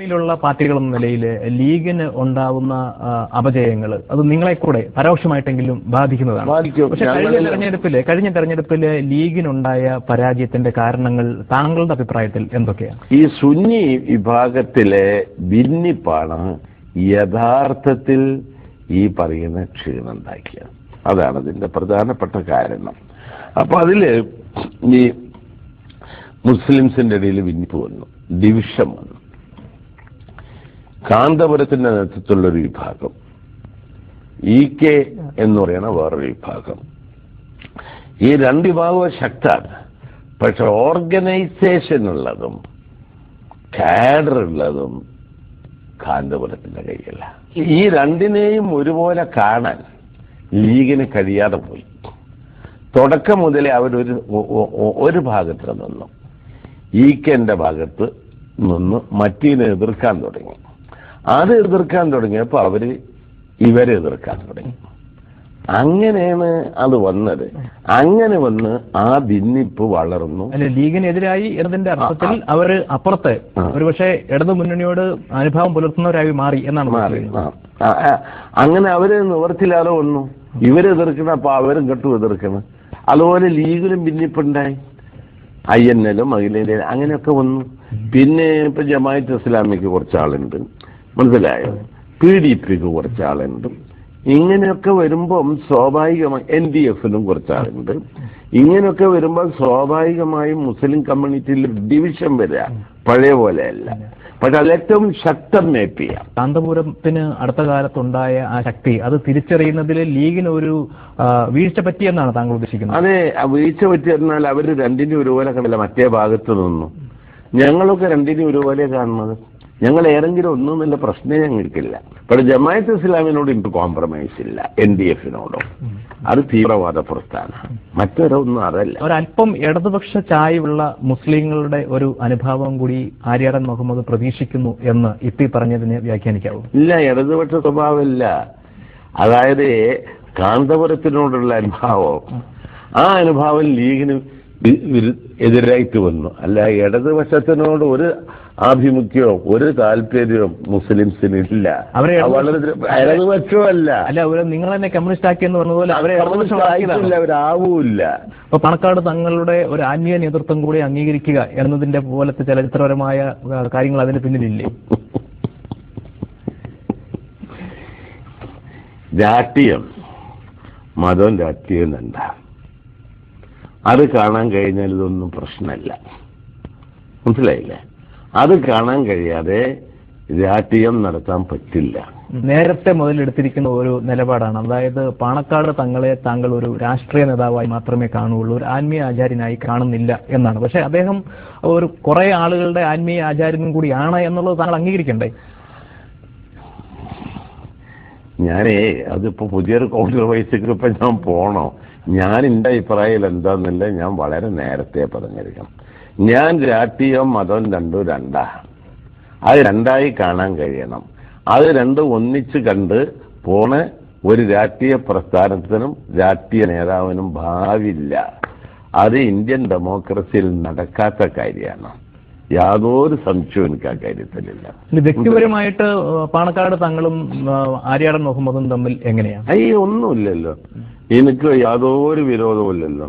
മുന്നണിയിലുള്ള പാർട്ടികൾ എന്ന നിലയിൽ ലീഗിന് ഉണ്ടാവുന്ന അപജയങ്ങൾ അത് നിങ്ങളെ കൂടെ പരോക്ഷമായിട്ടെങ്കിലും ബാധിക്കുന്നതാണ്. പക്ഷെ കഴിഞ്ഞ തെരഞ്ഞെടുപ്പിൽ ലീഗിനുണ്ടായ പരാജയത്തിന്റെ കാരണങ്ങൾ താങ്കളുടെ അഭിപ്രായത്തിൽ എന്തൊക്കെയാണ്? ഈ സുന്നി വിഭാഗത്തിലെ ഭിന്നിപ്പാണ് യഥാർത്ഥത്തിൽ ഈ പറയുന്ന ക്ഷീണം ഉണ്ടാക്കിയത്. അതാണ് അതിന്റെ പ്രധാനപ്പെട്ട കാരണം. അപ്പൊ അതില് ഈ മുസ്ലിംസിന്റെ ഇടയിൽ ഭിന്നിപ്പ് വന്നു, ഡിവിഷൻ വന്നു. കാന്തപുരത്തിന്റെ നേതൃത്വത്തിലുള്ളൊരു വിഭാഗം, EK എന്ന് പറയുന്ന വേറൊരു വിഭാഗം. ഈ രണ്ട് വിഭാഗവും ശക്തമാണ്. പക്ഷെ ഓർഗനൈസേഷൻ ഉള്ളതും കാഡർ ഉള്ളതും കാന്തപുരത്തിന്റെ കയ്യല്ല. ഈ രണ്ടിനെയും ഒരുപോലെ കാണാൻ ലീഗിന് കഴിയാതെ പോയി. തുടക്കം മുതലേ ഒരു ഭാഗത്ത് നിന്നു, EKന്റെ ഭാഗത്ത് നിന്ന് മറ്റീനെ എതിർക്കാൻ തുടങ്ങി. അത് എതിർക്കാൻ തുടങ്ങിയപ്പോൾ ഇവരെ എതിർക്കാൻ തുടങ്ങി. അങ്ങനെയാണ് അത് വന്നത്. അങ്ങനെ വന്ന് ആ ഭിന്നിപ്പ് വളർന്നു. അല്ലെ, ലീഗിനെതിരായി എന്നതിന്റെ അർത്ഥത്തിൽ അവർ അപ്പുറത്ത് ഒരുപക്ഷെ ഇടതു മുന്നണിയോട് അനുഭാവം പുലർത്തുന്നവരായി മാറി എന്നാണ് അങ്ങനെ അവര് നിവർത്തില്ലാതെ വന്നു. ഇവരെതിർക്കണം, അപ്പൊ അവരും കെട്ടു എതിർക്കണം. അതുപോലെ ലീഗിലും ഭിന്നിപ്പുണ്ടായി. INL, അഖിലേന്ത്യ അങ്ങനെയൊക്കെ വന്നു. പിന്നെ ഇപ്പൊ ജമാഅത്ത് ഇസ്ലാമിക്ക് കുറച്ചാളുണ്ട്, മനസ്സിലായോ? PDPക്ക് കുറച്ചാളുണ്ട്. ഇങ്ങനെയൊക്കെ വരുമ്പം സ്വാഭാവികമായി NDFനും കുറച്ചാളുണ്ട്. ഇങ്ങനെയൊക്കെ വരുമ്പോൾ സ്വാഭാവികമായും മുസ്ലിം കമ്മ്യൂണിറ്റിയിൽ ഡിവിഷൻ വരിക, പഴയ പോലെയല്ല. പക്ഷെ അതിലേറ്റവും ശക്തം മേപ്പ് ചെയ്യാം. കാന്തപുരത്തിന് അടുത്ത കാലത്തുണ്ടായ ആ ശക്തി അത് തിരിച്ചറിയുന്നതിൽ ലീഗിന് ഒരു വീഴ്ച പറ്റിയെന്നാണ് താങ്കൾ ഉദ്ദേശിക്കുന്നത്? അതെ, വീഴ്ച പറ്റിയെന്നാൽ അവര് രണ്ടിനും ഒരുപോലെ കണ്ടില്ല. മറ്റേ ഭാഗത്ത് നിന്നു ഞങ്ങളൊക്കെ രണ്ടിനും ഒരുപോലെ കാണുന്നത്. ഞങ്ങൾ ഏതെങ്കിലും ഒന്നുമില്ല, പ്രശ്നമേ ഞങ്ങൾക്കില്ല. പക്ഷെ ജമാഅത്ത് ഇസ്ലാമിനോട് എനിക്ക് കോംപ്രമൈസ് ഇല്ല, NDFനോടോ. അത് തീവ്രവാദ പ്രസ്ഥാനമാണ്, മറ്റൊരൊന്നും അതല്ല. ഒരല്പം ഇടതുപക്ഷ ചായ്വുള്ള മുസ്ലിങ്ങളുടെ ഒരു അനുഭാവം കൂടി ആര്യാടൻ മുഹമ്മദ് പ്രതീക്ഷിക്കുന്നു എന്ന് ഇപ്പി പറഞ്ഞതിനെ വ്യാഖ്യാനിക്കാവൂ? ഇല്ല, ഇടതുപക്ഷ സ്വഭാവമില്ല. അതായത് കാന്തപുരത്തിനോടുള്ള അനുഭാവം, ആ അനുഭാവം ലീഗിന് എതിരായിട്ട് വന്നു. അല്ല, ഇടതുപക്ഷത്തിനോട് ഒരു ആഭിമുഖ്യവും ഒരു താല്പര്യവും മുസ്ലിംസിന് ഇല്ല. വളരെ ഇടതുപക്ഷമല്ല. അല്ല, നിങ്ങൾ തന്നെ കമ്മ്യൂണിസ്റ്റ് ആക്കിയെന്ന് പറഞ്ഞതുപോലെ അവരാവൂല്ല. അപ്പൊ പണക്കാട് തങ്ങളുടെ ഒരു ആത്മീയ നേതൃത്വം കൂടി അംഗീകരിക്കുക എന്നതിന്റെ പോലത്തെ ചരിത്രപരമായ കാര്യങ്ങൾ അതിന് പിന്നിലില്ലേ? രാഷ്ട്രീയം, മതവും രാഷ്ട്രീയം എന്താ, അത് കാണാൻ കഴിഞ്ഞാൽ ഇതൊന്നും പ്രശ്നമല്ല. മനസ്സിലായില്ലേ? അത് കാണാൻ കഴിയാതെ രാഷ്ട്രീയം നടത്താൻ പറ്റില്ല. നേരത്തെ മുതൽ എടുത്തിരിക്കുന്ന ഒരു നിലപാടാണ്. അതായത് പാണക്കാട് തങ്ങളെ താങ്കൾ ഒരു രാഷ്ട്രീയ നേതാവായി മാത്രമേ കാണുകയുള്ളൂ, ഒരു ആത്മീയ ആചാര്യനായി കാണുന്നില്ല എന്നാണ്. പക്ഷെ അദ്ദേഹം ഒരു കുറെ ആളുകളുടെ ആത്മീയ ആചാര്യനും കൂടിയാണ് എന്നുള്ളത് താങ്കൾ അംഗീകരിക്കണ്ടേ? അതിപ്പോ പുതിയൊരു കോൺട്രവേഴ്സിക്ക് ഇപ്പൊ ഞാൻ പോണോ? ഞാൻ എന്റെ അഭിപ്രായം എന്താന്നില്ല ഞാൻ വളരെ നേരത്തെ പറഞ്ഞിരിക്കണം. ഞാൻ രാഷ്ട്രീയവും മതവും രണ്ടും രണ്ടാ. അത് രണ്ടായി കാണാൻ കഴിയണം. അത് രണ്ടും ഒന്നിച്ച് കണ്ട് പോണ ഒരു രാഷ്ട്രീയ പ്രസ്ഥാനത്തിനും രാഷ്ട്രീയ നേതാവിനും ഭാവിയില്ല. അത് ഇന്ത്യൻ ഡെമോക്രസിയിൽ നടക്കാത്ത കാര്യമാണ്. യാതൊരു സംശയവും എനിക്ക് ആ കാര്യത്തിലില്ല. വ്യക്തിപരമായിട്ട് പാണക്കാട് തങ്ങളും ആര്യാടൻ മുഹമ്മദും തമ്മിൽ എങ്ങനെയാണ്? ഒന്നുമില്ലല്ലോ, എനിക്ക് യാതൊരു വിരോധമില്ലല്ലോ.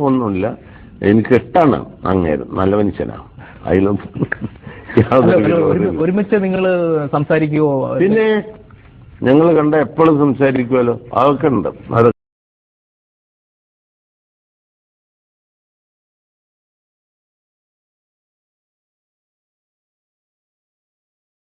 ഒന്നുമില്ല, എനിക്ക് ഇഷ്ടമാണ്. അങ്ങേര് നല്ല മനുഷ്യനാണ്, അതിലൊന്നും ഒരുമിച്ച് നിങ്ങൾ സംസാരിക്കുവോ? പിന്നെ ഞങ്ങൾ കണ്ട എപ്പോഴും സംസാരിക്കുമല്ലോ, അതൊക്കെ ഉണ്ട്.